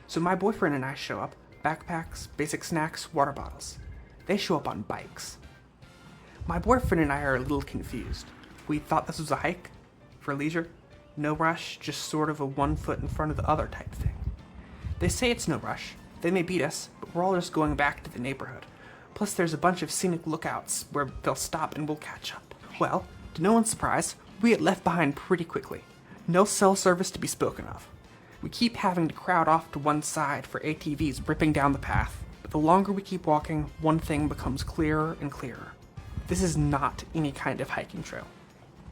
So my boyfriend and I show up, backpacks, basic snacks, water bottles. They show up on bikes. My boyfriend and I are a little confused. We thought this was a hike for leisure, no rush, just sort of a one foot in front of the other type thing. They say it's no rush. They may beat us, but we're all just going back to the neighborhood. Plus there's a bunch of scenic lookouts where they'll stop and we'll catch up. Well, to no one's surprise, we get left behind pretty quickly. No cell service to be spoken of. We keep having to crowd off to one side for ATVs ripping down the path, but the longer we keep walking, one thing becomes clearer and clearer. This is not any kind of hiking trail.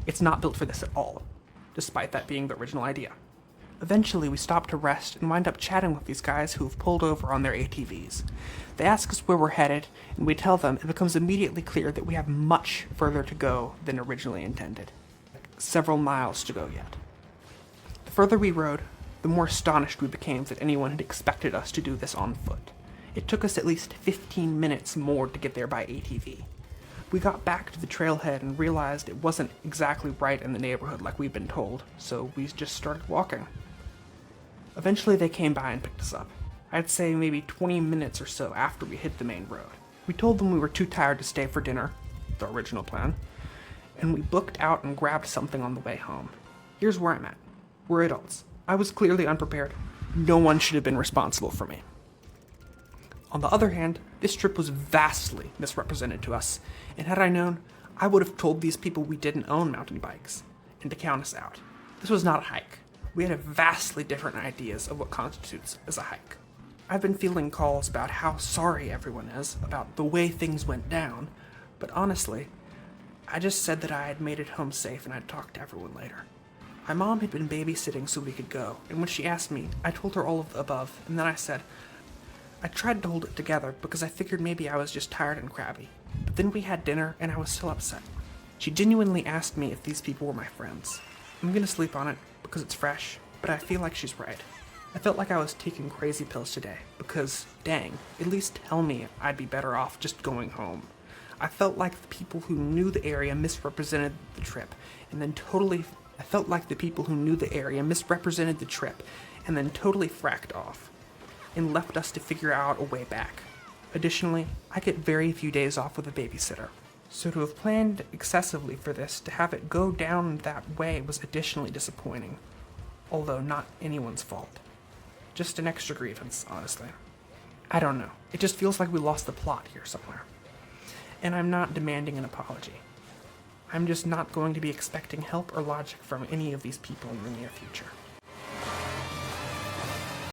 It's not built for this at all, despite that being the original idea. Eventually, we stop to rest and wind up chatting with these guys who have pulled over on their ATVs. They ask us where we're headed, and we tell them. It becomes immediately clear that we have much further to go than originally intended. Several miles to go yet. The further we rode, the more astonished we became that anyone had expected us to do this on foot. It took us at least 15 minutes more to get there by ATV. We got back to the trailhead and realized it wasn't exactly right in the neighborhood like we'd been told, so we just started walking. Eventually they came by and picked us up. I'd say maybe 20 minutes or so after we hit the main road. We told them we were too tired to stay for dinner, the original plan, and we booked out and grabbed something on the way home. Here's where I'm at. We're adults. I was clearly unprepared. No one should have been responsible for me. On the other hand, this trip was vastly misrepresented to us, and had I known, I would have told these people we didn't own mountain bikes, and to count us out. This was not a hike. We had vastly different ideas of what constitutes as a hike. I've been fielding calls about how sorry everyone is about the way things went down, but honestly, I just said that I had made it home safe and I'd talk to everyone later. My mom had been babysitting so we could go, and when she asked me, I told her all of the above, and then I said, I tried to hold it together because I figured maybe I was just tired and crabby, but then we had dinner and I was still upset. She genuinely asked me if these people were my friends. I'm gonna sleep on it because it's fresh, but I feel like she's right. I felt like I was taking crazy pills today because, dang, at least tell me I'd be better off just going home. I felt like the people who knew the area misrepresented the trip and then totally fracked off and left us to figure out a way back. Additionally, I get very few days off with a babysitter, so to have planned excessively for this to have it go down that way was additionally disappointing, although not anyone's fault. Just an extra grievance, honestly. I don't know, it just feels like we lost the plot here somewhere. And I'm not demanding an apology. I'm just not going to be expecting help or logic from any of these people in the near future.